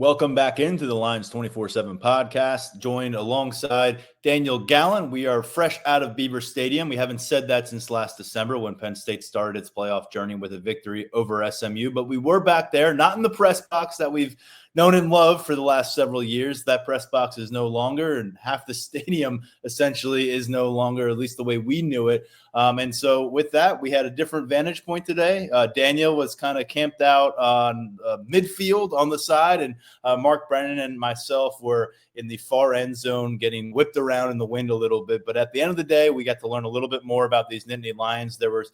Welcome back into the Lions 24/7 podcast, joined alongside Daniel Gallen. We are fresh out of Beaver Stadium. We haven't said that since last December when Penn State started its playoff journey with a victory over SMU, but we were back there, not in the press box that we've known and loved for the last several years. That press box is no longer, and half the stadium essentially is no longer, at least the way we knew it. And so with that, we had a different vantage point today. Daniel was kind of camped out on midfield on the side, and Mark Brennan and myself were in the far end zone getting whipped around in the wind a little bit. But at the end of the day, we got to learn a little bit more about these Nittany Lions. There was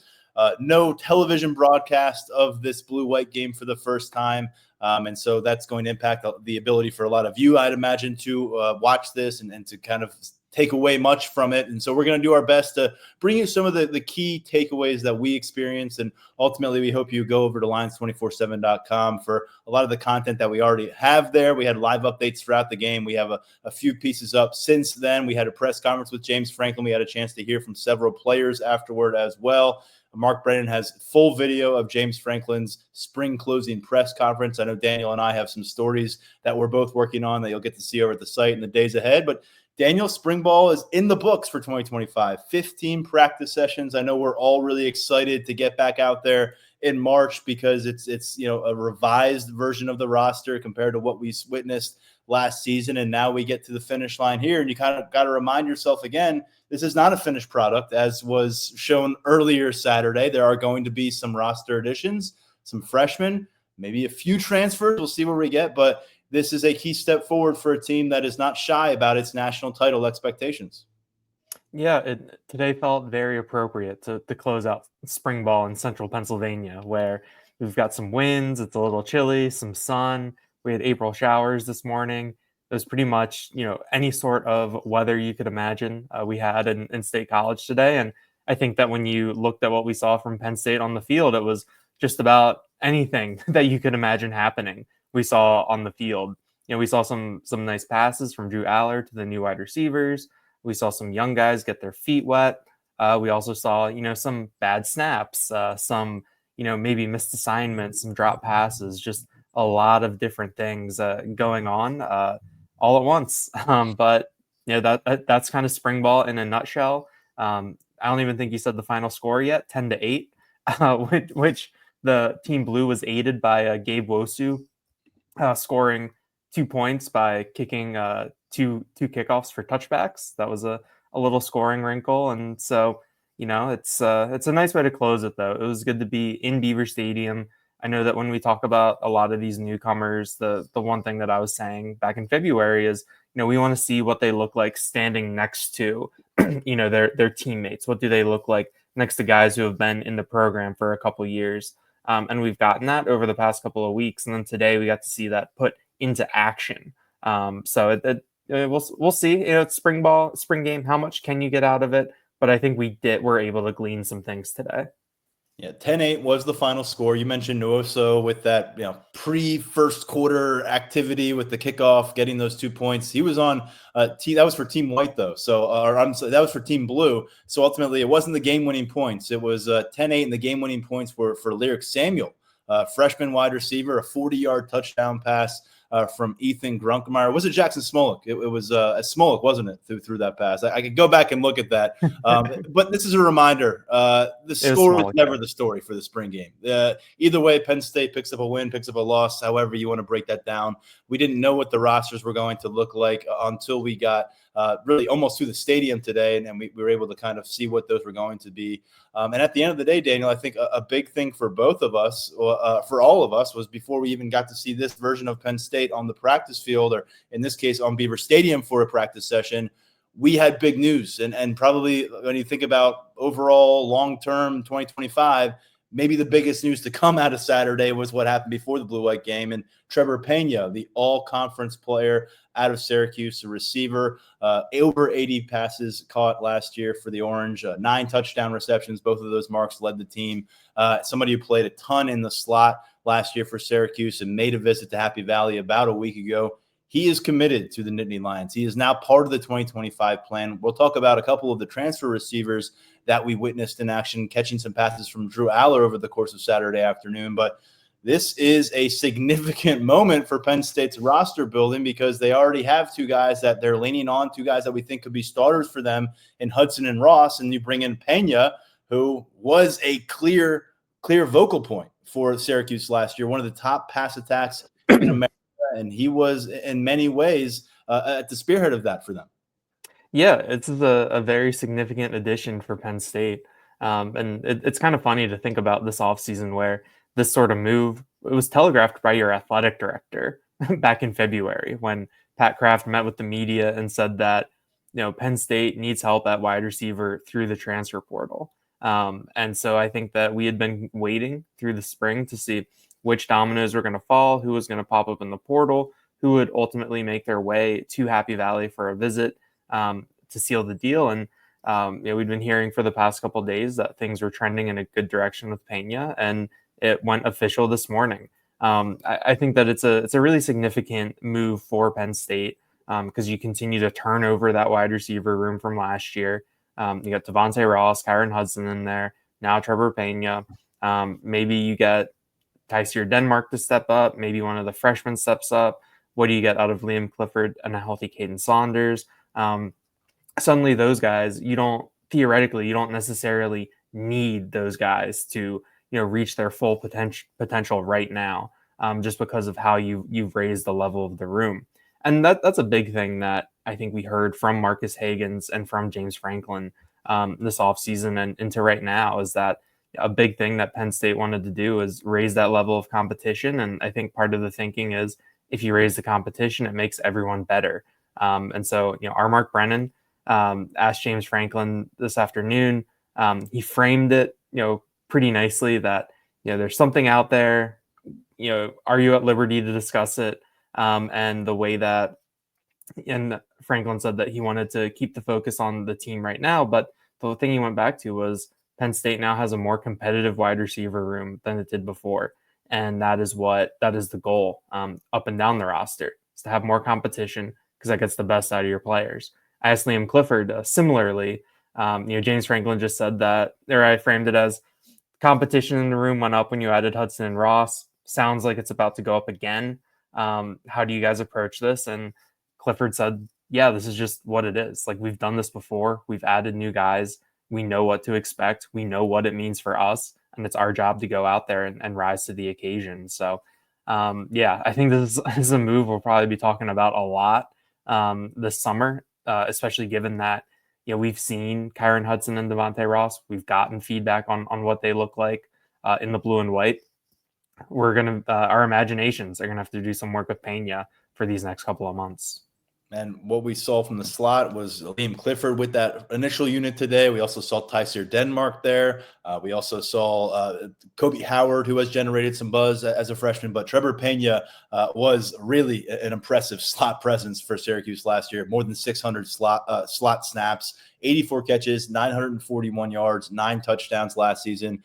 no television broadcast of this blue-white game for the first time. And so that's going to impact the ability for a lot of you, I'd imagine, to watch this and to kind of take away much from it. And so we're going to do our best to bring you some of the key takeaways that we experienced. And ultimately, we hope you go over to lions247.com for a lot of the content that we already have there. We had live updates throughout the game. We have a few pieces up since then. We had a press conference with James Franklin. We had a chance to hear from several players afterward as well. Mark Brennan has full video of James Franklin's spring closing press conference. I know Daniel and I have some stories that we're both working on that you'll get to see over at the site in the days ahead. But Daniel, spring ball is in the books for 2025. 15 practice sessions. I know we're all really excited to get back out there in March because it's a revised version of the roster compared to what we witnessed last season. And now we get to the finish line here, and you kind of got to remind yourself again, this is not a finished product, as was shown earlier Saturday. There are going to be some roster additions, some freshmen, maybe a few transfers. We'll see where we get, but this is a key step forward for a team that is not shy about its national title expectations. Yeah, today felt very appropriate to close out spring ball in central Pennsylvania, where we've got some winds, it's a little chilly, some sun. We had April showers this morning. It was pretty much, any sort of weather you could imagine we had in State College today. And I think that when you looked at what we saw from Penn State on the field, it was just about anything that you could imagine happening we saw on the field. We saw some nice passes from Drew Aller to the new wide receivers. We saw some young guys get their feet wet. We also saw, some bad snaps, some, maybe missed assignments, some drop passes, just a lot of different things going on all at once. But that's kind of spring ball in a nutshell. I don't even think you said the final score yet, 10-8, which the team blue was aided by Gabe Wosu scoring 2 points by kicking two kickoffs for touchbacks. That was a little scoring wrinkle. And so, it's a nice way to close it, though. It was good to be in Beaver Stadium. I know that when we talk about a lot of these newcomers, the one thing that I was saying back in February is, we want to see what they look like standing next to, their teammates. What do they look like next to guys who have been in the program for a couple years? And we've gotten that over the past couple of weeks. And then today we got to see that put into action. So we'll see. It's spring game. How much can you get out of it? But I think we're able to glean some things today. Yeah, 10-8 was the final score. You mentioned Nuoso with that, pre-first quarter activity with the kickoff, getting those 2 points. He was on that was for Team White, though. So, that was for Team Blue. So ultimately, it wasn't the game-winning points. It was 10-8, and the game-winning points were for Lyric Samuel, freshman wide receiver, a 40-yard touchdown pass from Ethan Grunkemeyer. Was it Jackson Smolik? It was Smolik, wasn't it, threw that pass? I could go back and look at that. But this is a reminder. The score was never the story for the spring game. Either way, Penn State picks up a win, picks up a loss, however you want to break that down. We didn't know what the rosters were going to look like until we got really almost to the stadium today, and we were able to kind of see what those were going to be. And at the end of the day, Daniel, I think a big thing for both of us, for all of us, was before we even got to see this version of Penn State on the practice field, or in this case on Beaver Stadium for a practice session, we had big news. And probably when you think about overall long-term 2025, maybe the biggest news to come out of Saturday was what happened before the blue-white game. And Trebor Pena, the all-conference player out of Syracuse, a receiver, over 80 passes caught last year for the Orange, 9 touchdown receptions. Both of those marks led the team. Somebody who played a ton in the slot last year for Syracuse and made a visit to Happy Valley about a week ago. He is committed to the Nittany Lions. He is now part of the 2025 plan. We'll talk about a couple of the transfer receivers that we witnessed in action, catching some passes from Drew Aller over the course of Saturday afternoon. But this is a significant moment for Penn State's roster building because they already have two guys that they're leaning on, two guys that we think could be starters for them in Hudson and Ross, and you bring in Pena, who was a clear vocal point for Syracuse last year, one of the top pass attacks in America, and he was in many ways at the spearhead of that for them. Yeah, it's a very significant addition for Penn State. And it's kind of funny to think about this offseason where this sort of move, it was telegraphed by your athletic director back in February when Pat Kraft met with the media and said that, Penn State needs help at wide receiver through the transfer portal. And so I think that we had been waiting through the spring to see which dominoes were going to fall, who was going to pop up in the portal, who would ultimately make their way to Happy Valley for a visit to seal the deal. And we'd been hearing for the past couple of days that things were trending in a good direction with Pena, and it went official this morning. I think that it's a really significant move for Penn State because you continue to turn over that wide receiver room from last year. You got Devontae Ross, Kyron Hudson in there, now Trebor Pena. Maybe you get Tysier Denmark to step up. Maybe one of the freshmen steps up. What do you get out of Liam Clifford and a healthy Caden Saunders? Suddenly those guys, you don't necessarily need those guys to, reach their full potential right now, just because of how you've raised the level of the room. And that's a big thing that I think we heard from Marcus Hagans and from James Franklin this offseason and into right now is that a big thing that Penn State wanted to do is raise that level of competition. And I think part of the thinking is if you raise the competition, it makes everyone better. And so, our Mark Brennan asked James Franklin this afternoon. He framed it, pretty nicely that, there's something out there, are you at liberty to discuss it? And the way that, and Franklin said that he wanted to keep the focus on the team right now. But the thing he went back to was Penn State now has a more competitive wide receiver room than it did before. And that is the goal up and down the roster, is to have more competition because that gets the best out of your players. I asked Liam Clifford similarly. James Franklin just said that, or I framed it as competition in the room went up when you added Hudson and Ross. Sounds like it's about to go up again. How do you guys approach this? And Clifford said, yeah, this is just what it is. Like, we've done this before. We've added new guys. We know what to expect. We know what it means for us. And it's our job to go out there and rise to the occasion. So, I think this is a move we'll probably be talking about a lot this summer, especially given that, we've seen Kyron Hudson and Devontae Ross. We've gotten feedback on what they look like in the blue and white. We're our imaginations are going to have to do some work with Pena for these next couple of months. And what we saw from the slot was Liam Clifford with that initial unit today. We also saw Tysier Denmark there. We also saw Kobe Howard, who has generated some buzz as a freshman. But Trevor Pena was really an impressive slot presence for Syracuse last year. More than 600 slot snaps, 84 catches, 941 yards, 9 touchdowns last season.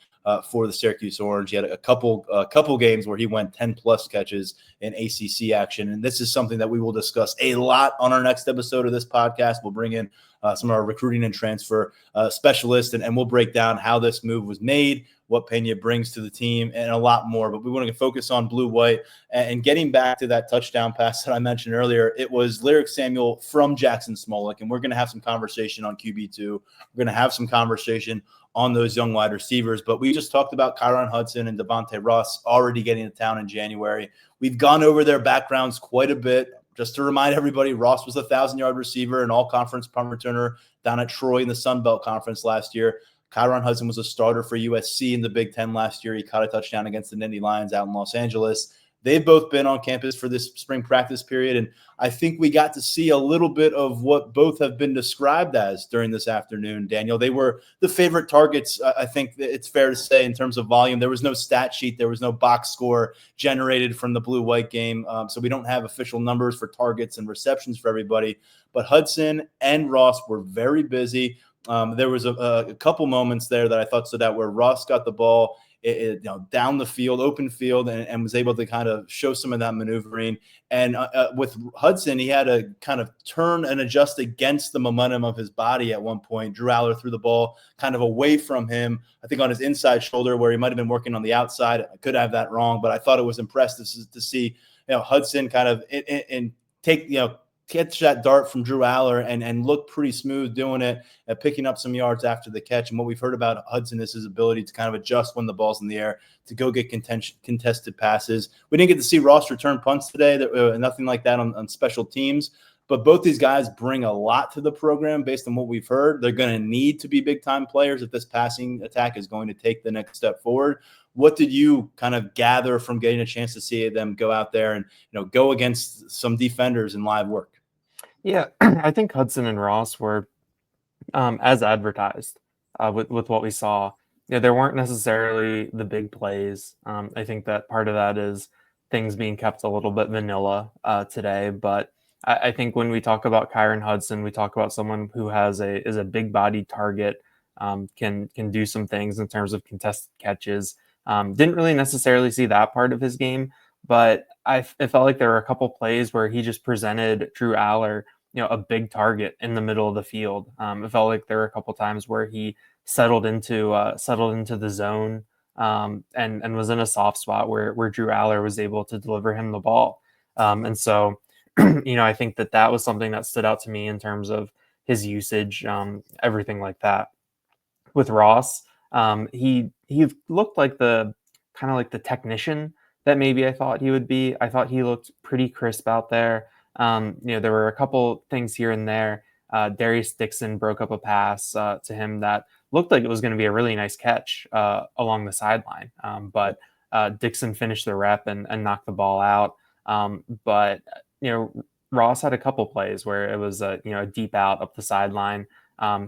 For the Syracuse Orange. He had a couple games where he went 10-plus catches in ACC action. And this is something that we will discuss a lot on our next episode of this podcast. We'll bring in some of our recruiting and transfer specialists, and we'll break down how this move was made, what Pena brings to the team, and a lot more. But we want to focus on blue-white. And getting back to that touchdown pass that I mentioned earlier, it was Lyric Samuel from Jackson Smolik, and we're going to have some conversation on QB2. We're going to have some conversation on those young wide receivers. But we just talked about Kyron Hudson and Devontae Ross already getting to town in January. We've gone over their backgrounds quite a bit. Just to remind everybody, Ross was a 1,000-yard receiver and all-conference punt returner down at Troy in the Sun Belt Conference last year. Kyron Hudson was a starter for USC in the Big Ten last year. He caught a touchdown against the Nittany Lions out in Los Angeles. They've both been on campus for this spring practice period, and I think we got to see a little bit of what both have been described as during this afternoon, Daniel. They were the favorite targets, I think it's fair to say, in terms of volume. There was no stat sheet. There was no box score generated from the blue-white game, so we don't have official numbers for targets and receptions for everybody. But Hudson and Ross were very busy. There was a couple moments there that I thought stood out where Ross got the ball down the field, open field, and was able to kind of show some of that maneuvering. And with Hudson, he had to kind of turn and adjust against the momentum of his body at one point. Drew Aller threw the ball kind of away from him, I think on his inside shoulder, where he might have been working on the outside. I could have that wrong, but I thought it was impressive to see Hudson kind of catch that dart from Drew Aller and look pretty smooth doing it and picking up some yards after the catch. And what we've heard about Hudson is his ability to kind of adjust when the ball's in the air, to go get contested passes. We didn't get to see Ross return punts today, nothing like that on special teams. But both these guys bring a lot to the program based on what we've heard. They're going to need to be big-time players if this passing attack is going to take the next step forward. What did you kind of gather from getting a chance to see them go out there and go against some defenders in live work? Yeah, I think Hudson and Ross were as advertised with what we saw. There weren't necessarily the big plays. I think that part of that is things being kept a little bit vanilla today. But I think when we talk about Kyron Hudson, we talk about someone who is a big body target, can do some things in terms of contested catches. Didn't really necessarily see that part of his game, but it felt like there were a couple plays where he just presented Drew Aller, a big target in the middle of the field. It felt like there were a couple times where he settled into the zone and was in a soft spot where Drew Aller was able to deliver him the ball. And so, I think that was something that stood out to me in terms of his usage, everything like that. With Ross, he looked like the technician that maybe I thought he would be. I thought he looked pretty crisp out there. There were a couple things here and there. Darius Dixon broke up a pass to him that looked like it was going to be a really nice catch along the sideline. But Dixon finished the rep and knocked the ball out. But Ross had a couple plays where it was a deep out up the sideline.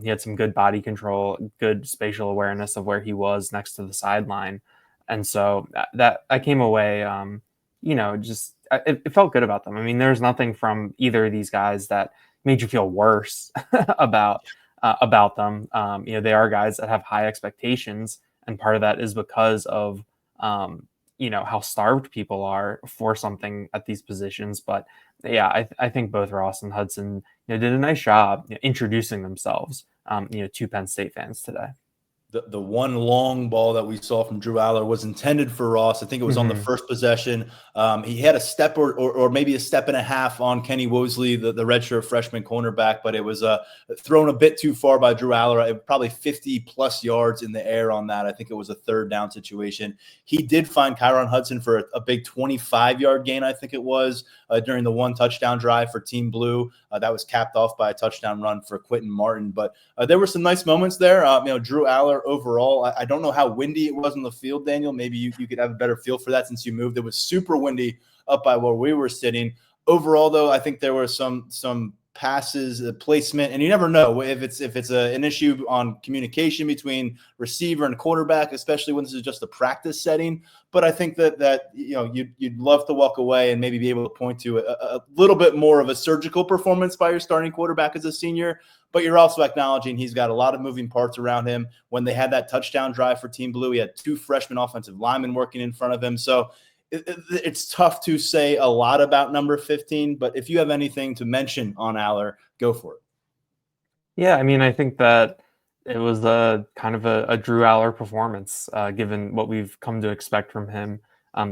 He had some good body control, good spatial awareness of where he was next to the sideline. And so that I came away, it felt good about them. I mean, there's nothing from either of these guys that made you feel worse about them. They are guys that have high expectations, and part of that is because of how starved people are for something at these positions. But yeah, I think both Ross and Hudson did a nice job introducing themselves to Penn State fans today. The one long ball that we saw from Drew Aller was intended for Ross. I think it was on the first possession. He had a step or maybe a step and a half on Kenny Wosley, the redshirt freshman cornerback, but it was thrown a bit too far by Drew Aller, probably 50-plus yards in the air on that. I think it was a third down situation. He did find Kyron Hudson for a big 25-yard gain, I think it was, during the one touchdown drive for Team Blue. That was capped off by a touchdown run for Quentin Martin. But there were some nice moments there. Drew Aller overall, I don't know how windy it was on the field, Daniel. Maybe you could have a better feel for that since you moved. It was super windy up by where we were sitting. Overall, though, I think there were some passes, placement, and you never know if it's an issue on communication between receiver and quarterback, especially when this is just a practice setting. But I think that you'd love to walk away and maybe be able to point to a little bit more of a surgical performance by your starting quarterback as a senior. But you're also acknowledging he's got a lot of moving parts around him. When they had that touchdown drive for Team Blue, he had 2 freshman offensive linemen working in front of him. So it's tough to say a lot about number 15, but if you have anything to mention on Aller, go for it. Yeah, I mean, I think that it was a kind of a Drew Aller performance, given what we've come to expect from him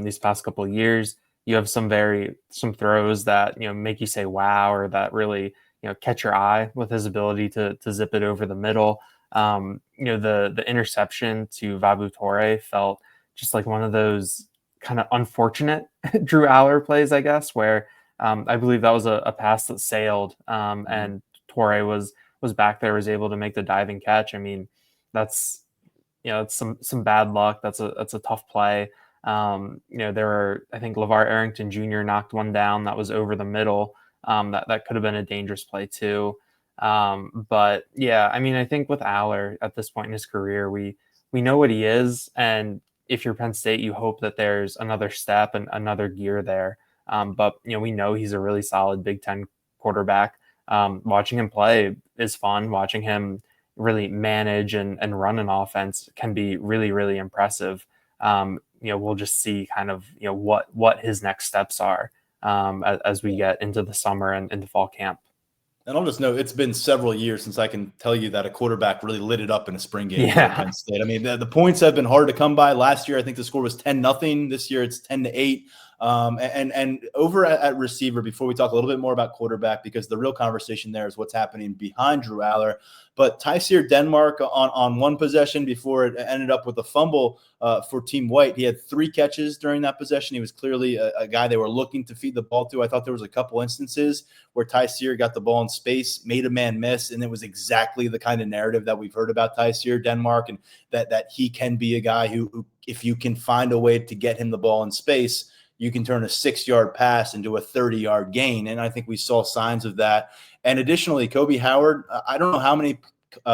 these past couple of years. You have some throws that make you say wow, or that really catch your eye with his ability to zip it over the middle. The interception to Vabu Torre felt just like one of those kind of unfortunate Drew Aller plays, I guess, where I believe that was a pass that sailed and Torre was back there, was able to make the diving catch. I mean, that's it's some bad luck. That's a tough play. There were, I think LeVar Arrington Jr. knocked one down that was over the middle. That could have been a dangerous play too. But yeah, I mean, I think with Aller at this point in his career, we know what he is, and if you're Penn State, you hope that there's another step and another gear there. But we know he's a really solid Big Ten quarterback. Watching him play is fun. Watching him really manage and run an offense can be really, really impressive. We'll just see kind of, what his next steps are as we get into the summer and into fall camp. And I'll just note, it's been several years since I can tell you that a quarterback really lit it up in a spring game for Penn State. I mean, the points have been hard to come by. Last year, I think the score was 10-0. This year, it's 10-8. And over at receiver, before we talk a little bit more about quarterback, because the real conversation there is what's happening behind Drew Aller. But Tyseer Denmark on one possession before it ended up with a fumble for Team White. He had 3 catches during that possession. He was clearly a guy they were looking to feed the ball to. I thought there was a couple instances where Tyseer got the ball in space, made a man miss, and it was exactly the kind of narrative that we've heard about Tyseer Denmark, and that he can be a guy who, if you can find a way to get him the ball in space, you can turn a 6-yard pass into a 30-yard gain. And I think we saw signs of that. And additionally, Kobe Howard, I don't know how many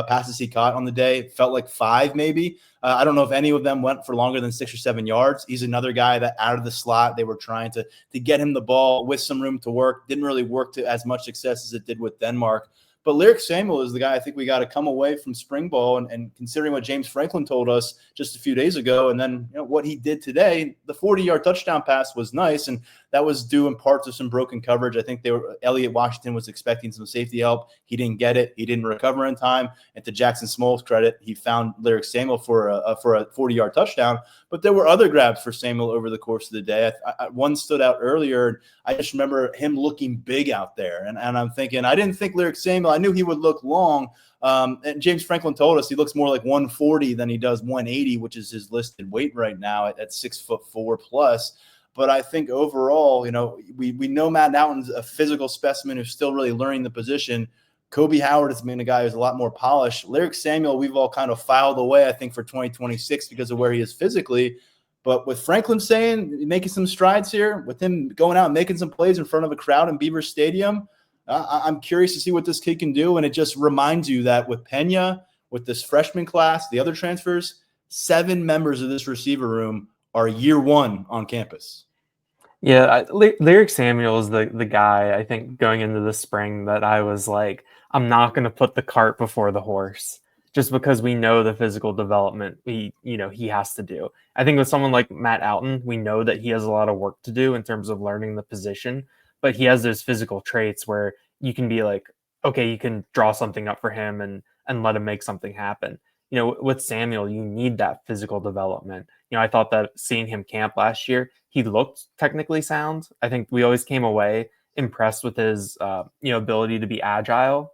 passes he caught on the day. It felt like 5 maybe. I don't know if any of them went for longer than 6 or 7 yards. He's another guy that out of the slot, they were trying to get him the ball with some room to work. Didn't really work to as much success as it did with Denmark. But Lyric Samuel is the guy I think we got to come away from spring ball and considering what James Franklin told us just a few days ago, and then what he did today, the 40-yard touchdown pass was nice, and that was due in part to some broken coverage. I think Elliott Washington was expecting some safety help. He didn't get it. He didn't recover in time. And to Jackson Small's credit, he found Lyric Samuel for a 40-yard touchdown. But there were other grabs for Samuel over the course of the day. One stood out earlier. I just remember him looking big out there. And I'm thinking, I didn't think Lyric Samuel, I knew he would look long. And James Franklin told us he looks more like 140 than he does 180, which is his listed weight right now at 6'4" plus. But I think overall, we know Matt Naughton's a physical specimen who's still really learning the position. Kobe Howard has been a guy who's a lot more polished. Lyric Samuel, we've all kind of filed away, I think, for 2026 because of where he is physically. But with Franklin saying, making some strides here, with him going out and making some plays in front of a crowd in Beaver Stadium, I'm curious to see what this kid can do. And it just reminds you that with Pena, with this freshman class, the other transfers, 7 members of this receiver room are year 1 on campus. Yeah, Lyric Samuel is the guy, I think, going into the spring that I was like, I'm not going to put the cart before the horse, just because we know the physical development he has to do. I think with someone like Matt Naughton, we know that he has a lot of work to do in terms of learning the position, but he has those physical traits where you can be like, okay, you can draw something up for him and let him make something happen. With Samuel, you need that physical development. I thought that seeing him camp last year, he looked technically sound. I think we always came away impressed with his, ability to be agile,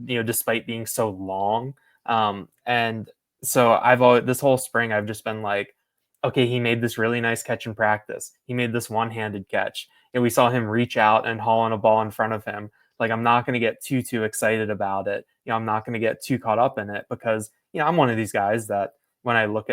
despite being so long. And so this whole spring, I've just been like, okay, he made this really nice catch in practice. He made this one-handed catch. And we saw him reach out and haul on a ball in front of him. Like, I'm not going to get too excited about it. I'm not going to get too caught up in it because, I'm one of these guys that when I look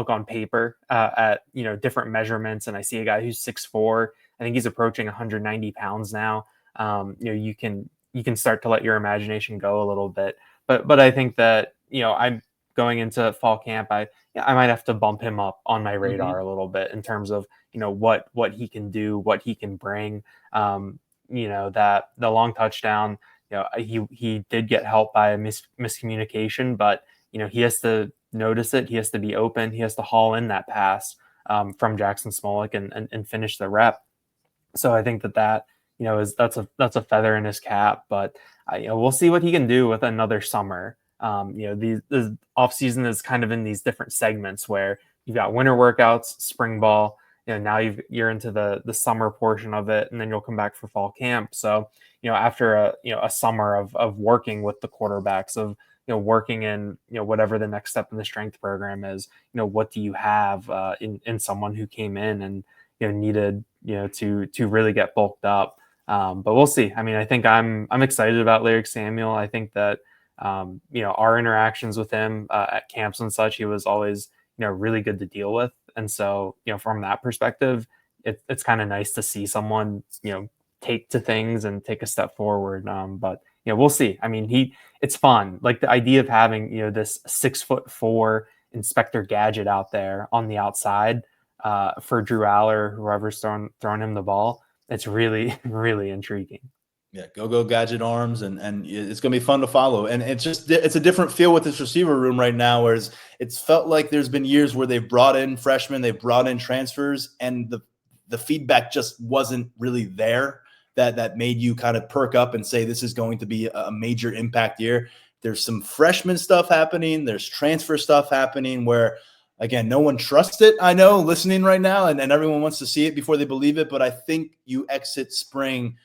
on paper at, different measurements and I see a guy who's 6'4", I think he's approaching 190 pounds now. You can start to let your imagination go a little bit. But I think that, I'm going into fall camp. I might have to bump him up on my radar a little bit in terms of, what he can do, what he can bring. That the long touchdown, he did get help by a miscommunication, but he has to notice it. He has to be open. He has to haul in that pass from Jackson Smolik and finish the rep. So I think that that's a feather in his cap. But we'll see what he can do with another summer. The off season is kind of in these different segments where you've got winter workouts, spring ball. Now you're into the summer portion of it, and then you'll come back for fall camp. So after a summer of working with the quarterbacks, of working in whatever the next step in the strength program is, what do you have in someone who came in and needed to really get bulked up. But we'll see. I mean, I think I'm excited about Lyric Samuel. I think that our interactions with him at camps and such, he was always really good to deal with. And so, from that perspective, it's kind of nice to see someone, take to things and take a step forward. But we'll see. I mean, it's fun. Like the idea of having, this 6'4" Inspector Gadget out there on the outside for Drew Aller, whoever's thrown him the ball. It's really, really intriguing. Yeah, go gadget arms, and it's going to be fun to follow. And it's a different feel with this receiver room right now, whereas it's felt like there's been years where they've brought in freshmen, they've brought in transfers, and the feedback just wasn't really there that made you kind of perk up and say this is going to be a major impact year. There's some freshman stuff happening, there's transfer stuff happening where, again, no one trusts it. I know, listening right now, and everyone wants to see it before they believe it, but I think you exit spring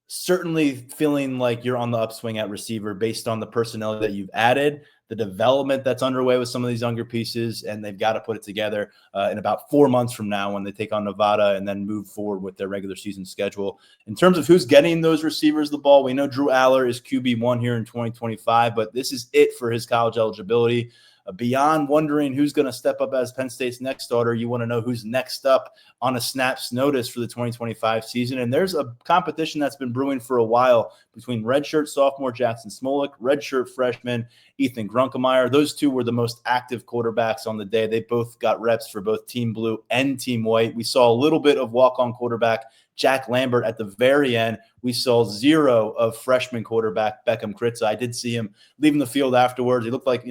certainly feeling like you're on the upswing at receiver based on the personnel that you've added, the development that's underway with some of these younger pieces, and they've got to put it together in about 4 months from now when they take on Nevada and then move forward with their regular season schedule. In terms of who's getting those receivers the ball, we know Drew Aller is QB1 here in 2025, but this is it for his college eligibility. Beyond wondering who's going to step up as Penn State's next starter, you want to know who's next up on a snap's notice for the 2025 season. And there's a competition that's been brewing for a while between redshirt sophomore Jackson Smolik, redshirt freshman Ethan Grunkemeyer. Those two were the most active quarterbacks on the day. They both got reps for both Team Blue and Team White. We saw a little bit of walk-on quarterback Jack Lambert at the very end. We saw zero of freshman quarterback Beckham Kritza. I did see him leaving the field afterwards. He looked like,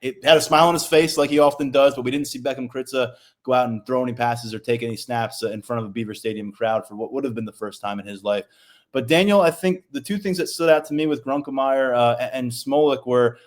it had a smile on his face like he often does, but we didn't see Beckham Kritza go out and throw any passes or take any snaps in front of a Beaver Stadium crowd for what would have been the first time in his life. But Daniel, I think the two things that stood out to me with Grunkemeyer and Smolik were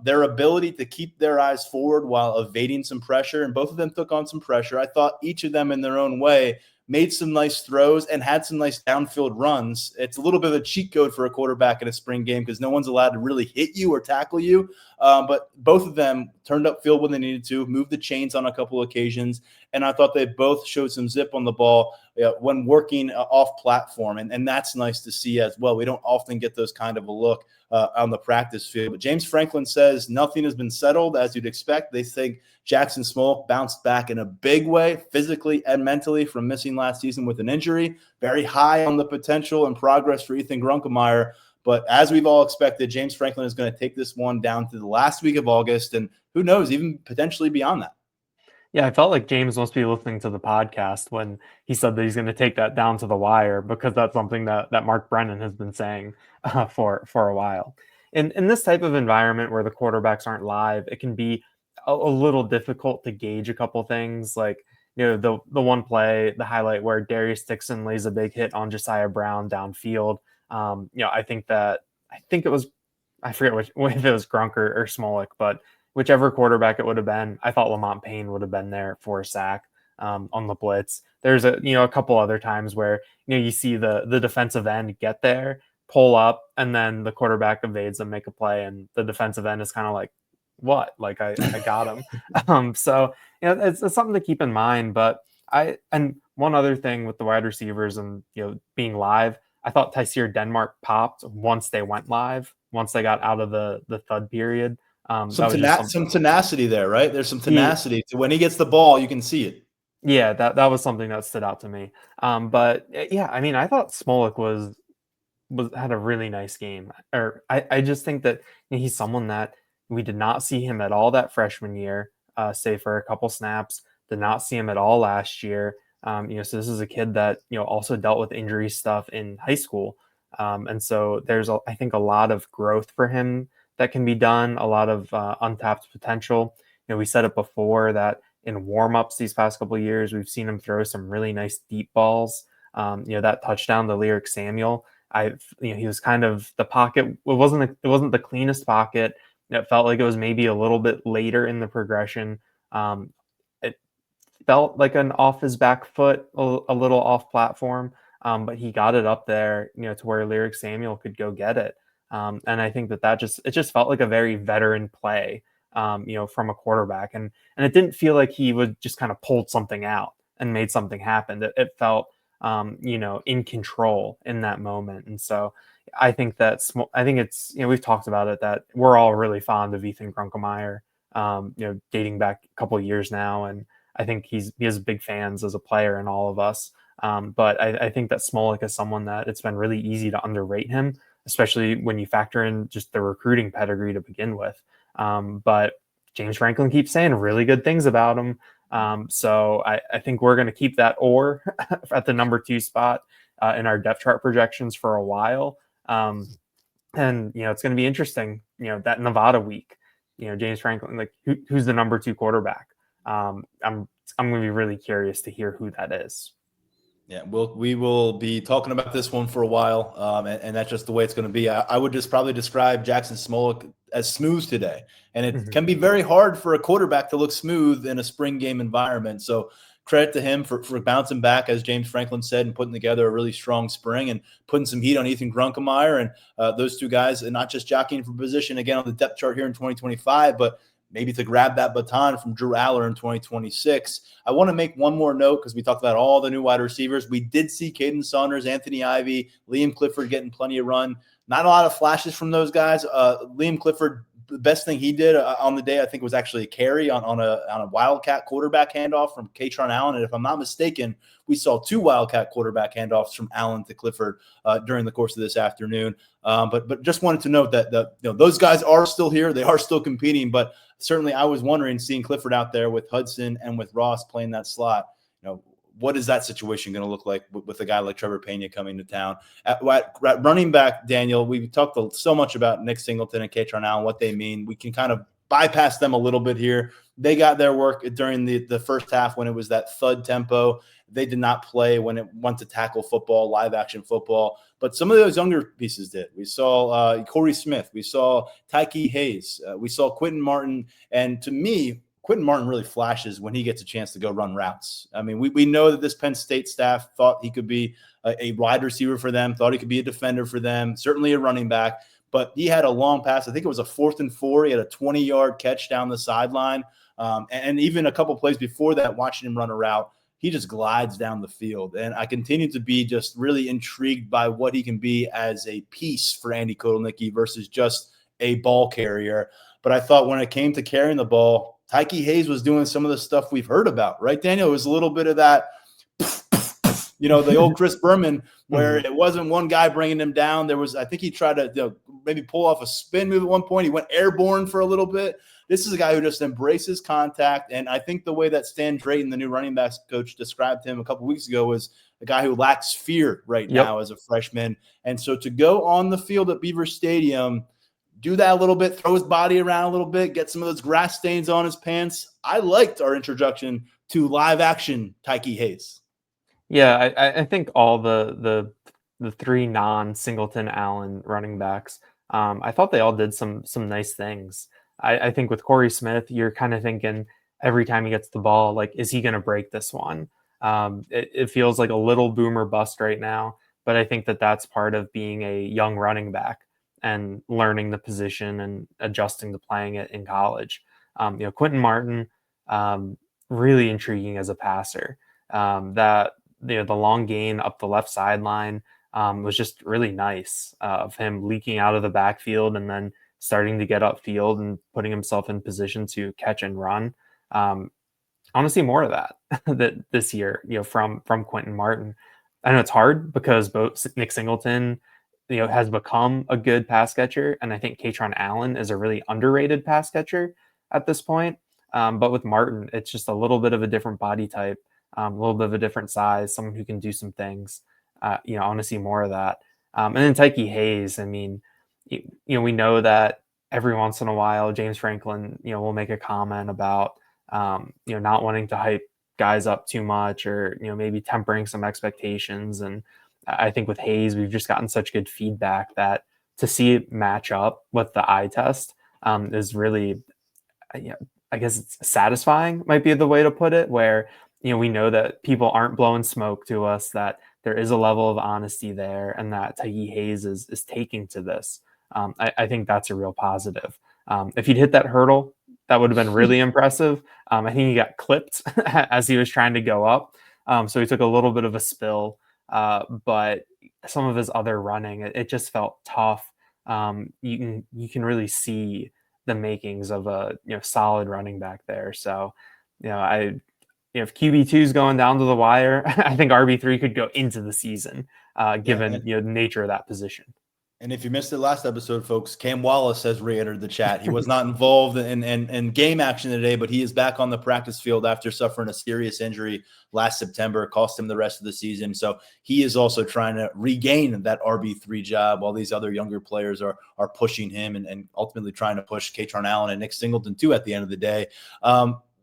their ability to keep their eyes forward while evading some pressure, and both of them took on some pressure. I thought each of them in their own way made some nice throws and had some nice downfield runs. It's a little bit of a cheat code for a quarterback in a spring game because no one's allowed to really hit you or tackle you. But both of them turned up field when they needed to, moved the chains on a couple of occasions. And I thought they both showed some zip on the ball when working off platform. And that's nice to see as well. We don't often get those kind of a look on the practice field. But James Franklin says nothing has been settled as you'd expect. They think Jackson Smolik bounced back in a big way, physically and mentally, from missing last season with an injury. Very high on the potential and progress for Ethan Grunkemeyer. But as we've all expected, James Franklin is going to take this one down to the last week of August, and who knows, even potentially beyond that. Yeah, I felt like James must be listening to the podcast when he said that he's going to take that down to the wire, because that's something that Mark Brennan has been saying for a while. In this type of environment where the quarterbacks aren't live, it can be a little difficult to gauge a couple things. Like, the one play, the highlight where Darius Dixon lays a big hit on Josiah Brown downfield. I think it was, I forget if it was Grunk or Smolik, but whichever quarterback it would have been, I thought Lamont Payne would have been there for a sack on the blitz. There's a couple other times where you see the defensive end get there, pull up, and then the quarterback evades and make a play, and the defensive end is kind of like, what? Like I got him. So it's something to keep in mind. But and one other thing with the wide receivers and being live, I thought Tyseer Denmark popped once they went live, once they got out of the thud period. Some tenacity there, right? There's some tenacity to when he gets the ball, you can see it. Yeah, that was something that stood out to me. But yeah, I mean, I thought Smolik had a really nice game. Or I just think that he's someone that we did not see him at all that freshman year, save for a couple snaps. Did not see him at all last year. So this is a kid that also dealt with injury stuff in high school, and so there's I think a lot of growth for him that can be done. A lot of untapped potential. We said it before that in warmups these past couple of years, we've seen him throw some really nice deep balls. That touchdown to Lyric Samuel. He was kind of the pocket. It wasn't the cleanest pocket. It felt like it was maybe a little bit later in the progression. It felt like an off his back foot, a little off platform, but he got it up there, to where Lyric Samuel could go get it. And I think that just felt like a very veteran play, from a quarterback, and it didn't feel like he would just kind of pulled something out and made something happen. It felt, in control in that moment. And so I think it's, we've talked about it, that we're all really fond of Ethan Grunkemeyer, dating back a couple of years now. And I think he has big fans as a player in all of us. But I think that Smolik is someone that it's been really easy to underrate him, especially when you factor in just the recruiting pedigree to begin with. But James Franklin keeps saying really good things about him. So I think we're going to keep that at the number 2 spot. in our depth chart projections for a while. And it's going to be interesting. That Nevada week, James Franklin, like who's the number 2 quarterback? I'm going to be really curious to hear who that is. Yeah, we will be talking about this one for a while, and that's just the way it's going to be. I would just probably describe Jackson Smolik as smooth today, and it can be very hard for a quarterback to look smooth in a spring game environment. So credit to him for bouncing back, as James Franklin said, and putting together a really strong spring and putting some heat on Ethan Grunkemeyer and those two guys, and not just jockeying for position again on the depth chart here in 2025, but maybe to grab that baton from Drew Aller in 2026. I want to make one more note because we talked about all the new wide receivers. We did see Caden Saunders, Anthony Ivy, Liam Clifford getting plenty of run. Not a lot of flashes from those guys. Liam Clifford, the best thing he did on the day, I think, was actually a carry on a Wildcat quarterback handoff from Katron Allen. And if I'm not mistaken, we saw 2 Wildcat quarterback handoffs from Allen to Clifford during the course of this afternoon. But just wanted to note that those guys are still here. They are still competing. But certainly I was wondering, seeing Clifford out there with Hudson and with Ross playing that slot, what is that situation going to look like with a guy like Trevor Pena coming to town? At running back, Daniel, we talked so much about Nick Singleton and Katron Allen, what they mean. We can kind of bypass them a little bit here. They got their work during the first half when it was that thud tempo. They did not play when it went to tackle football, live action football. But some of those younger pieces did. We saw Corey Smith. We saw Tyke Hayes. We saw Quentin Martin. And to me, Quentin Martin really flashes when he gets a chance to go run routes. I mean, we know that this Penn State staff thought he could be a wide receiver for them, thought he could be a defender for them, certainly a running back. But he had a long pass. I think it was a 4th and 4. He had a 20-yard catch down the sideline. And even a couple plays before that, watching him run a route, he just glides down the field. And I continue to be just really intrigued by what he can be as a piece for Andy Kotelnicki versus just a ball carrier. But I thought when it came to carrying the ball, Tyke Hayes was doing some of the stuff we've heard about, right, Daniel? It was a little bit of that, the old Chris Berman, where it wasn't one guy bringing him down. There was, I think he tried to maybe pull off a spin move at one point. He went airborne for a little bit. This is a guy who just embraces contact. And I think the way that Stan Drayton, the new running backs coach, described him a couple weeks ago was a guy who lacks fear right now as a freshman. And so to go on the field at Beaver Stadium, do that a little bit, throw his body around a little bit, get some of those grass stains on his pants. I liked our introduction to live action Tyke Hayes. Yeah, I think all the 3 non-Singleton Allen running backs, I thought they all did some nice things. I think with Corey Smith, you're kind of thinking every time he gets the ball, like, is he going to break this one? It feels like a little boomer bust right now, but I think that that's part of being a young running back and learning the position and adjusting to playing it in college. Quentin Martin, really intriguing as a passer. The long gain up the left sideline was just really nice of him leaking out of the backfield and then starting to get upfield and putting himself in position to catch and run. I want to see more of that this year, from Quentin Martin. I know it's hard because both Nick Singleton, has become a good pass catcher, and I think Katron Allen is a really underrated pass catcher at this point. But with Martin, it's just a little bit of a different body type, a little bit of a different size, someone who can do some things. I want to see more of that. And then Tyke Hayes, I mean, we know that every once in a while, James Franklin, will make a comment about, not wanting to hype guys up too much or, maybe tempering some expectations. And I think with Hayes, we've just gotten such good feedback that to see it match up with the eye test is really, I guess it's satisfying might be the way to put it, where, we know that people aren't blowing smoke to us, that there is a level of honesty there, and that Tyke Hayes is taking to this. I think that's a real positive. If he'd hit that hurdle, that would have been really impressive. I think he got clipped as he was trying to go up. So he took a little bit of a spill, but some of his other running, it just felt tough. You can really see the makings of a solid running back there. So, if QB2 is going down to the wire, I think RB3 could go into the season, given the nature of that position. And if you missed it last episode, folks, Cam Wallace has re-entered the chat. He was not involved in game action today, but he is back on the practice field after suffering a serious injury last September. It cost him the rest of the season. So he is also trying to regain that RB3 job while these other younger players are pushing him and ultimately trying to push Katron Allen and Nick Singleton too at the end of the day.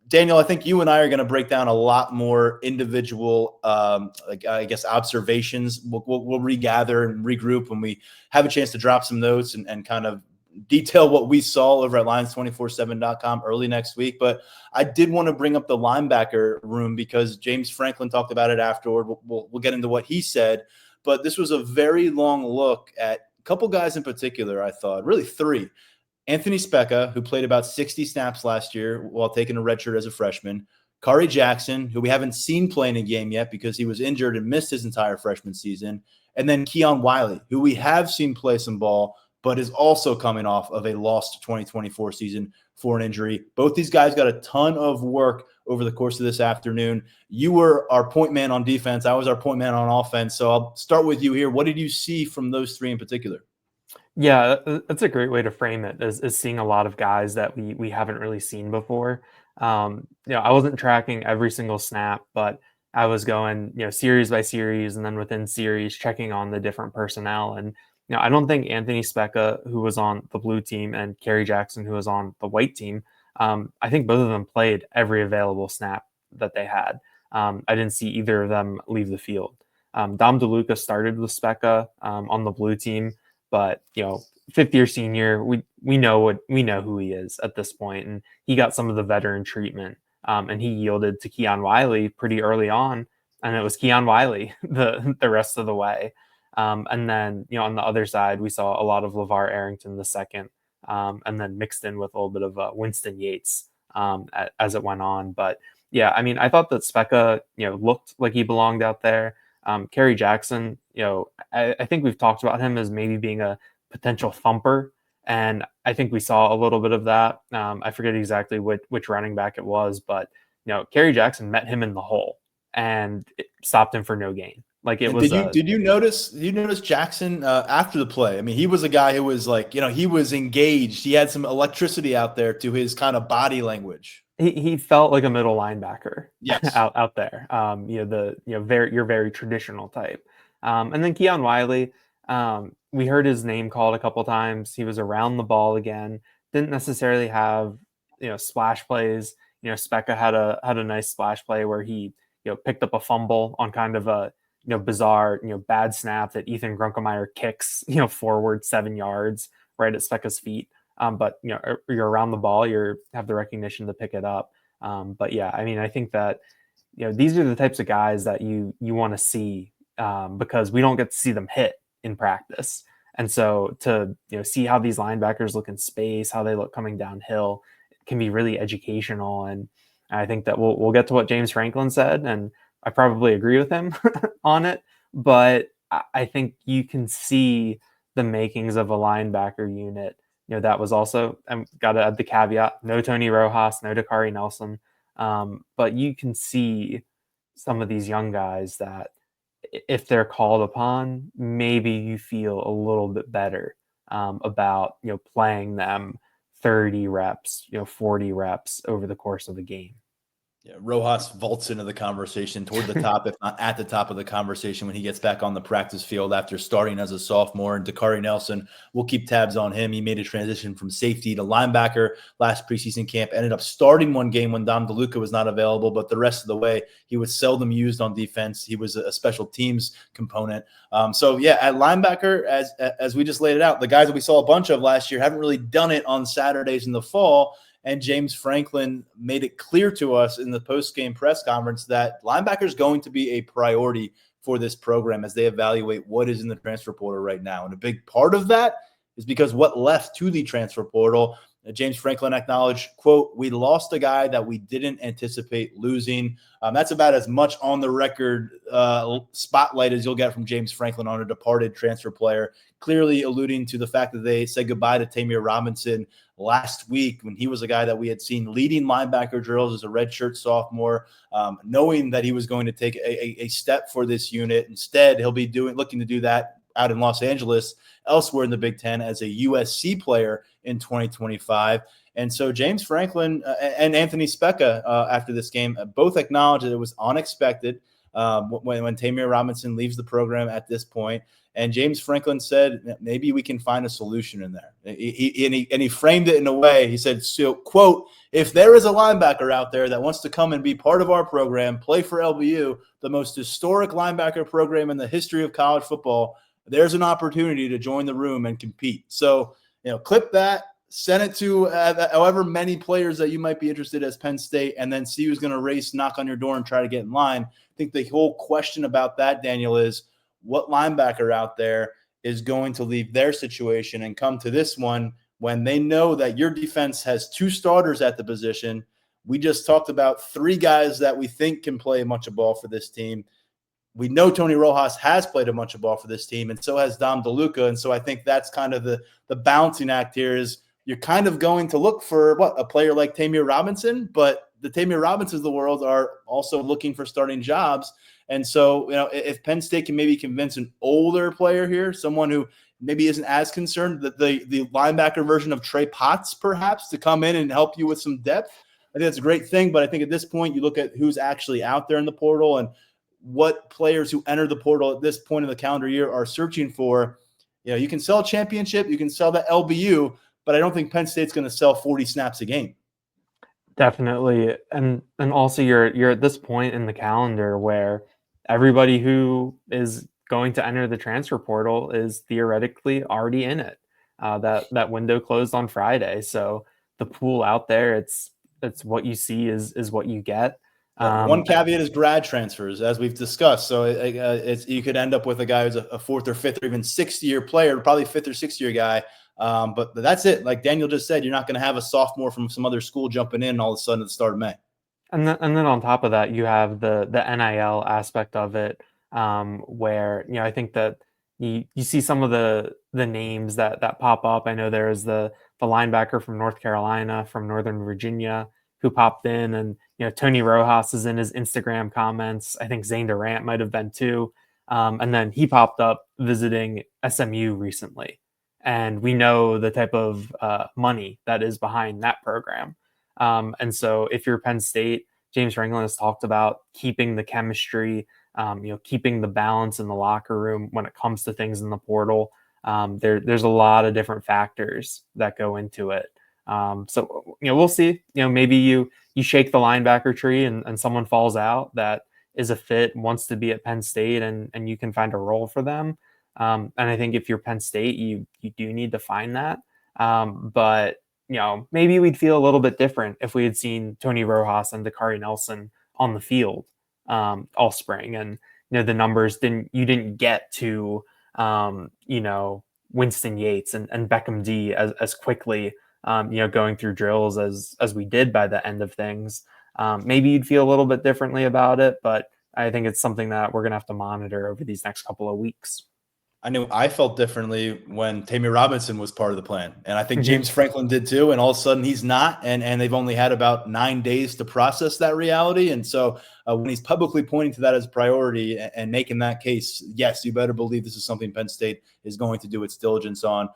Daniel, I think you and I are going to break down a lot more individual, observations. We'll regather and regroup when we have a chance to drop some notes and kind of detail what we saw over at Lions247.com early next week. But I did want to bring up the linebacker room because James Franklin talked about it afterward. We'll get into what he said. But this was a very long look at a couple guys in particular, I thought, really three. Anthony Specca, who played about 60 snaps last year while taking a redshirt as a freshman. Kari Jackson, who we haven't seen play in a game yet because he was injured and missed his entire freshman season. And then Keon Wiley, who we have seen play some ball, but is also coming off of a lost 2024 season for an injury. Both these guys got a ton of work over the course of this afternoon. You were our point man on defense. I was our point man on offense. So I'll start with you here. What did you see from those three in particular? Yeah, that's a great way to frame it, is seeing a lot of guys that we haven't really seen before. I wasn't tracking every single snap, but I was going, series by series, and then within series, checking on the different personnel. And I don't think Anthony Specca, who was on the blue team, and Kari Jackson, who was on the white team, I think both of them played every available snap that they had. I didn't see either of them leave the field. Dom DeLuca started with Specca on the blue team. But fifth-year senior, we know who he is at this point, and he got some of the veteran treatment, and he yielded to Keon Wiley pretty early on, and it was Keon Wiley the rest of the way. And then on the other side, we saw a lot of LeVar Arrington the second, and then mixed in with a little bit of Winston Yates as it went on. But yeah, I mean, I thought that Specca looked like he belonged out there. Kari Jackson, I think we've talked about him as maybe being a potential thumper, and I think we saw a little bit of that. I forget exactly which running back it was, but Kari Jackson met him in the hole and it stopped him for no gain. Like it was. Did you notice Jackson after the play? I mean, he was a guy who was like, he was engaged. He had some electricity out there to his kind of body language. He felt like a middle linebacker, yes, out there. Your very traditional type. And then Keon Wiley, we heard his name called a couple times. He was around the ball again. Didn't necessarily have splash plays. Specca had a nice splash play where he picked up a fumble on kind of a bizarre bad snap that Ethan Grunkemeyer kicks forward 7 yards right at Specca's feet. But you're around the ball, you have the recognition to pick it up. But yeah, I mean, I think that these are the types of guys that you want to see because we don't get to see them hit in practice. And so to see how these linebackers look in space, how they look coming downhill, it can be really educational. And I think that we'll get to what James Franklin said, and I probably agree with him on it. But I think you can see the makings of a linebacker unit. That was also, I've got to add the caveat, no Tony Rojas, no Dakari Nelson. But you can see some of these young guys that if they're called upon, maybe you feel a little bit better about, playing them 30 reps, 40 reps over the course of the game. Yeah, Rojas vaults into the conversation toward the top, if not at the top of the conversation when he gets back on the practice field after starting as a sophomore. And Dakari Nelson, we'll keep tabs on him. He made a transition from safety to linebacker last preseason camp, ended up starting one game when Dom DeLuca was not available, but the rest of the way, he was seldom used on defense. He was a special teams component. So yeah, at linebacker, as we just laid it out, the guys that we saw a bunch of last year haven't really done it on Saturdays in the fall. And James Franklin made it clear to us in the post-game press conference that linebacker is going to be a priority for this program as they evaluate what is in the transfer portal right now. And a big part of that is because what left to the transfer portal, James Franklin acknowledged, quote, "We lost a guy that we didn't anticipate losing." That's about as much on the record spotlight as you'll get from James Franklin on a departed transfer player, clearly alluding to the fact that they said goodbye to Tamir Robinson last week when he was a guy that we had seen leading linebacker drills as a redshirt sophomore, knowing that he was going to take a step for this unit. Instead, he'll be looking to do that out in Los Angeles, elsewhere in the Big Ten as a USC player in 2025. And so James Franklin and Anthony Specca after this game both acknowledged that it was unexpected when Tamir Robinson leaves the program at this point. And James Franklin said, maybe we can find a solution in there. He framed it in a way. He said, so, quote, if there is a linebacker out there that wants to come and be part of our program, play for LBU, the most historic linebacker program in the history of college football, there's an opportunity to join the room and compete. So, clip that, send it to however many players that you might be interested as Penn State, and then see who's going to race, knock on your door, and try to get in line. I think the whole question about that, Daniel, is what linebacker out there is going to leave their situation and come to this one when they know that your defense has 2 starters at the position. We just talked about 3 guys that we think can play a bunch of ball for this team. We know Tony Rojas has played a bunch of ball for this team, and so has Dom DeLuca. And so I think that's kind of the balancing act here is you're kind of going to look for a player like Tamir Robinson, but the Tamir Robinsons of the world are also looking for starting jobs. And so, if Penn State can maybe convince an older player here, someone who maybe isn't as concerned, that the linebacker version of Trey Potts, perhaps, to come in and help you with some depth, I think that's a great thing. But I think at this point, you look at who's actually out there in the portal and what players who enter the portal at this point in the calendar year are searching for. You can sell a championship, you can sell the LBU, but I don't think Penn State's going to sell 40 snaps a game. Definitely. And also you're at this point in the calendar where everybody who is going to enter the transfer portal is theoretically already in it. That window closed on Friday. So the pool out there, it's what you see is what you get. One caveat is grad transfers, as we've discussed. So you could end up with a guy who's a 4th or 5th or even 6th year player, probably 5th or 6th year guy. But that's it. Like Daniel just said, you're not going to have a sophomore from some other school jumping in all of a sudden at the start of May. And then on top of that, you have the NIL aspect of it, where I think that you see some of the names that pop up. I know there's the linebacker from North Carolina, from Northern Virginia, who popped in, and Tony Rojas is in his Instagram comments. I think Zane Durant might have been too, and then he popped up visiting SMU recently, and we know the type of money that is behind that program. And so if you're Penn State, James Franklin has talked about keeping the chemistry, keeping the balance in the locker room when it comes to things in the portal. There's a lot of different factors that go into it. So we'll see. Maybe you shake the linebacker tree and someone falls out that is a fit, wants to be at Penn State, and you can find a role for them. And I think if you're Penn State, you do need to find that. But maybe we'd feel a little bit different if we had seen Tony Rojas and Dakari Nelson on the field all spring, and the numbers you didn't get to Winston Yates and Beckham D as quickly going through drills as we did by the end of things. Maybe you'd feel a little bit differently about it, but I think it's something that we're gonna have to monitor over these next couple of weeks. I knew I felt differently when Tamir Robinson was part of the plan. And I think James Franklin did too. And all of a sudden he's not. And they've only had about 9 days to process that reality. And so when he's publicly pointing to that as a priority and making that case, yes, you better believe this is something Penn State is going to do its diligence on.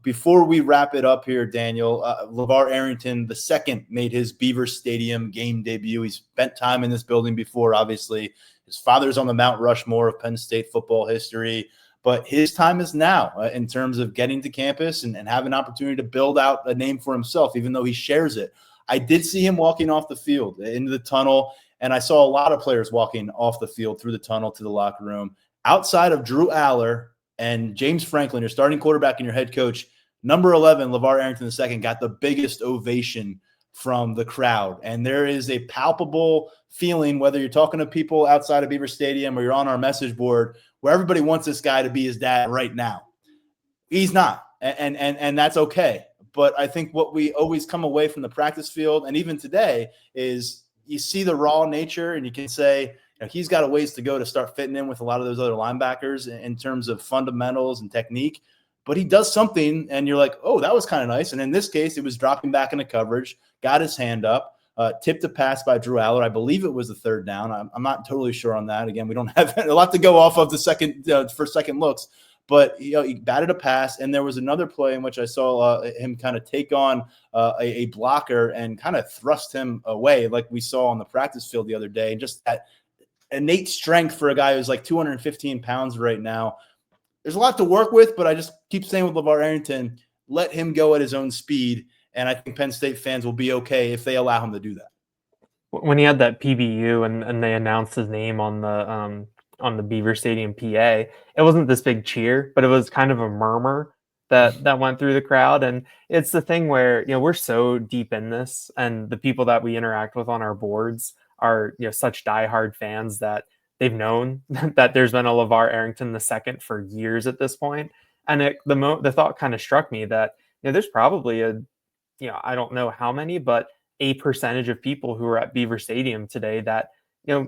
Before we wrap it up here, Daniel, LeVar Arrington II made his Beaver Stadium game debut. He's spent time in this building before, obviously. His father's on the Mount Rushmore of Penn State football history. But his time is now in terms of getting to campus and have an opportunity to build out a name for himself, even though he shares it. I did see him walking off the field into the tunnel, and I saw a lot of players walking off the field through the tunnel to the locker room. Outside of Drew Aller and James Franklin, your starting quarterback and your head coach, number 11, LeVar Arrington II, got the biggest ovation from the crowd. And there is a palpable feeling, whether you're talking to people outside of Beaver Stadium or you're on our message board, where everybody wants this guy to be his dad right now. He's not, and that's okay. But I think what we always come away from the practice field, and even today, is you see the raw nature, and you can say, he's got a ways to go to start fitting in with a lot of those other linebackers in terms of fundamentals and technique. But he does something, and you're like, oh, that was kind of nice. And in this case, it was dropping back into coverage, got his hand up, tipped a pass by Drew Aller. I believe it was the third down. I'm not totally sure on that. Again, we don't have a lot to go off of the second for second looks. but he batted a pass, and there was another play in which I saw him kind of take on a blocker and kind of thrust him away, like we saw on the practice field the other day. And just that innate strength for a guy who's like 215 pounds right now. There's a lot to work with, but I just keep saying with LeVar Arrington, let him go at his own speed, and I think Penn State fans will be okay if they allow him to do that. When he had that PBU and they announced his name on the Beaver Stadium PA, it wasn't this big cheer, but it was kind of a murmur that went through the crowd. And it's the thing where, we're so deep in this, and the people that we interact with on our boards are, such diehard fans that they've known that there's been a LeVar Arrington II for years at this point. And the thought kind of struck me that, there's probably I don't know how many, but a percentage of people who were at Beaver Stadium today that,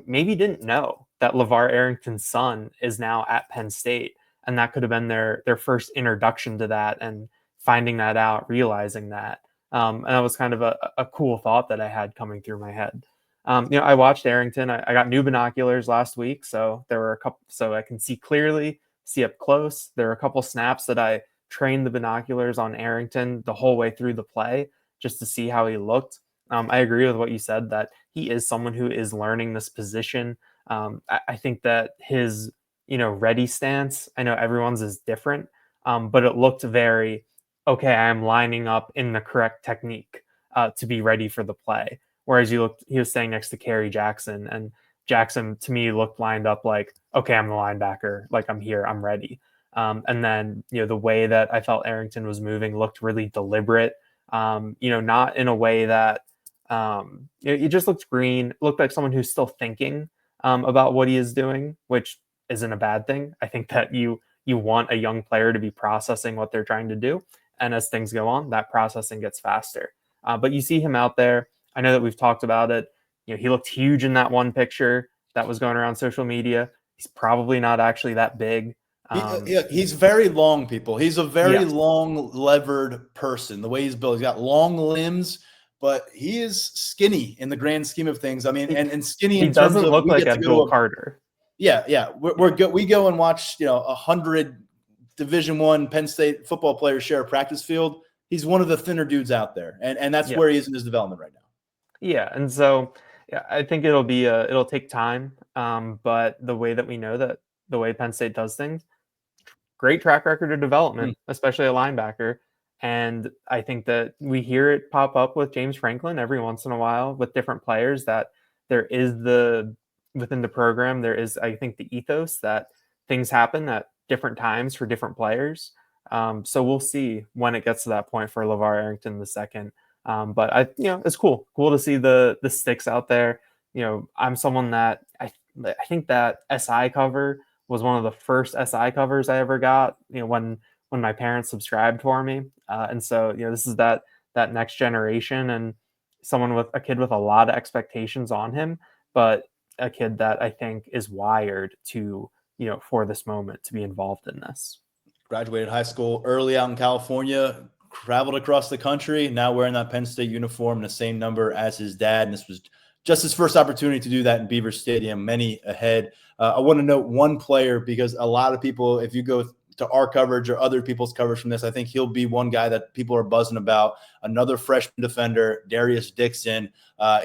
maybe didn't know that LeVar Arrington's son is now at Penn State. And that could have been their first introduction to that, and finding that out, realizing that. And that was kind of a cool thought that I had coming through my head. I watched Arrington. I got new binoculars last week, so there were a couple, so I can see clearly, see up close. There were a couple snaps that I trained the binoculars on Arrington the whole way through the play, just to see how he looked. I agree with what you said, that he is someone who is learning this position. I think that his, ready stance, I know everyone's is different, but it looked very, okay, I'm lining up in the correct technique to be ready for the play. Whereas he was staying next to Kerry Jackson, and Jackson to me looked lined up like, okay, I'm the linebacker, like I'm here, I'm ready. And then, the way that I felt Arrington was moving looked really deliberate, not in a way that, it just looked green, looked like someone who's still thinking about what he is doing, which isn't a bad thing. I think that you want a young player to be processing what they're trying to do. And as things go on, that processing gets faster. But you see him out there. I know that we've talked about it. He looked huge in that one picture that was going around social media. He's probably not actually that big. He's very long, people. He's a very Yes. long, levered person. The way he's built, he's got long limbs, but he is skinny in the grand scheme of things. I mean, and skinny in terms of, doesn't look we like get to go Abdul to Carter. Yeah. We go and watch 100 Division I Penn State football players share a practice field. He's one of the thinner dudes out there, and that's where he is in his development right now. Yeah, and so I think it'll take time, but the way that we know that the way Penn State does things, great track record of development, especially a linebacker. And I think that we hear it pop up with James Franklin every once in a while with different players, that there is within the program, there is, I think, the ethos that things happen at different times for different players. So we'll see when it gets to that point for LeVar Arrington II. But it's cool to see the sticks out there. I'm someone that I think that SI cover was one of the first SI covers I ever got, when my parents subscribed for me. And so, this is that next generation, and a kid with a lot of expectations on him, but a kid that I think is wired to, for this moment, to be involved in this. Graduated high school early out in California, traveled across the country, now wearing that Penn State uniform, the same number as his dad. And this was just his first opportunity to do that in Beaver Stadium, many ahead. I want to note one player, because a lot of people, if you go to our coverage or other people's coverage from this, I think he'll be one guy that people are buzzing about. Another freshman defender, Darius Dixon.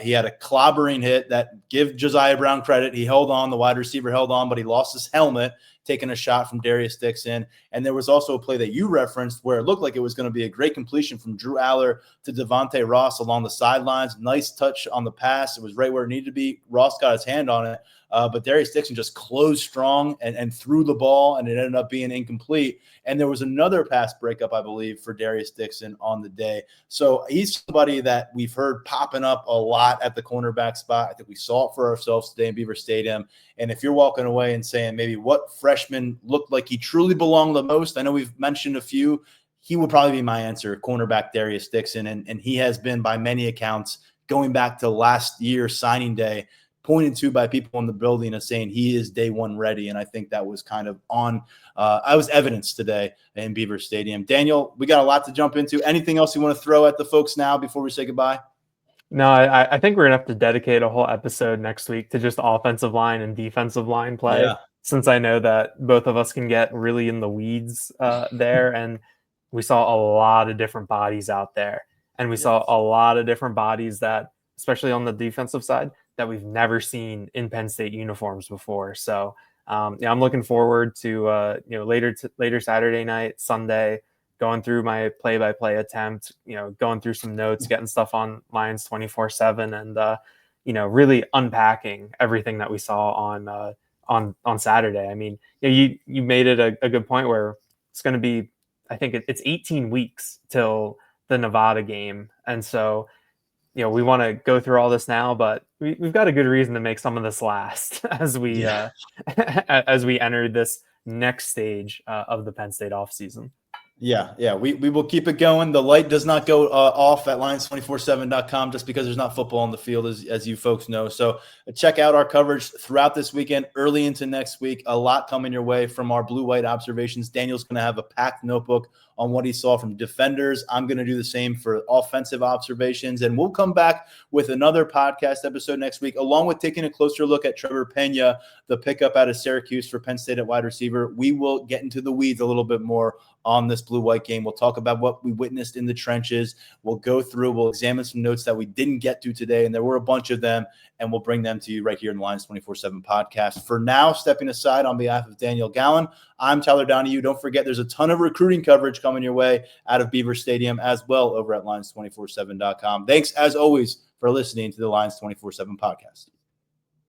He had a clobbering hit that, give Josiah Brown credit, he held on, the wide receiver held on, but he lost his helmet, taking a shot from Darius Dixon. And there was also a play that you referenced where it looked like it was going to be a great completion from Drew Aller to Devontae Ross along the sidelines. Nice touch on the pass. It was right where it needed to be. Ross got his hand on it. But Darius Dixon just closed strong and threw the ball, and it ended up being incomplete. And there was another pass breakup, I believe, for Darius Dixon on the day. So he's somebody that we've heard popping up a lot at the cornerback spot. I think we saw it for ourselves today in Beaver Stadium. And if you're walking away and saying maybe what freshman looked like he truly belonged the most, I know we've mentioned a few, he would probably be my answer, cornerback Darius Dixon. And he has been, by many accounts, going back to last year's signing day, pointed to by people in the building as saying he is day one ready. And I think that was kind of I was evidence today in Beaver Stadium. Daniel, we got a lot to jump into. Anything else you want to throw at the folks now before we say goodbye? No, I think we're going to have to dedicate a whole episode next week to just offensive line and defensive line play. Yeah. since I know that both of us can get really in the weeds there. And we saw a lot of different bodies out there. And we saw a lot of different bodies that, especially on the defensive side, that we've never seen in Penn State uniforms before. So I'm looking forward to later Saturday night, Sunday, going through my play-by-play attempt, going through some notes, getting stuff on Lions 24/7, and really unpacking everything that we saw on Saturday. I mean, you made it a good point where it's going to be, I think it's 18 weeks till the Nevada game, and so we want to go through all this now, but we've got a good reason to make some of this last as we as we enter this next stage of the Penn State offseason. Yeah. We will keep it going. The light does not go off at lions247.com just because there's not football on the field, as you folks know. So check out our coverage throughout this weekend, early into next week. A lot coming your way from our blue-white observations. Daniel's going to have a packed notebook on what he saw from defenders. I'm going to do the same for offensive observations. And we'll come back with another podcast episode next week, along with taking a closer look at Trebor Pena, the pickup out of Syracuse for Penn State at wide receiver. We will get into the weeds a little bit more on this blue-white game. We'll talk about what we witnessed in the trenches. We'll go through, we'll examine some notes that we didn't get to today, and there were a bunch of them, and we'll bring them to you right here in the Lions 24/7 podcast. For now, stepping aside on behalf of Daniel Gallen, I'm Tyler Donahue. Don't forget, there's a ton of recruiting coverage coming your way out of Beaver Stadium as well over at lions247.com. Thanks, as always, for listening to the Lions 24/7 podcast.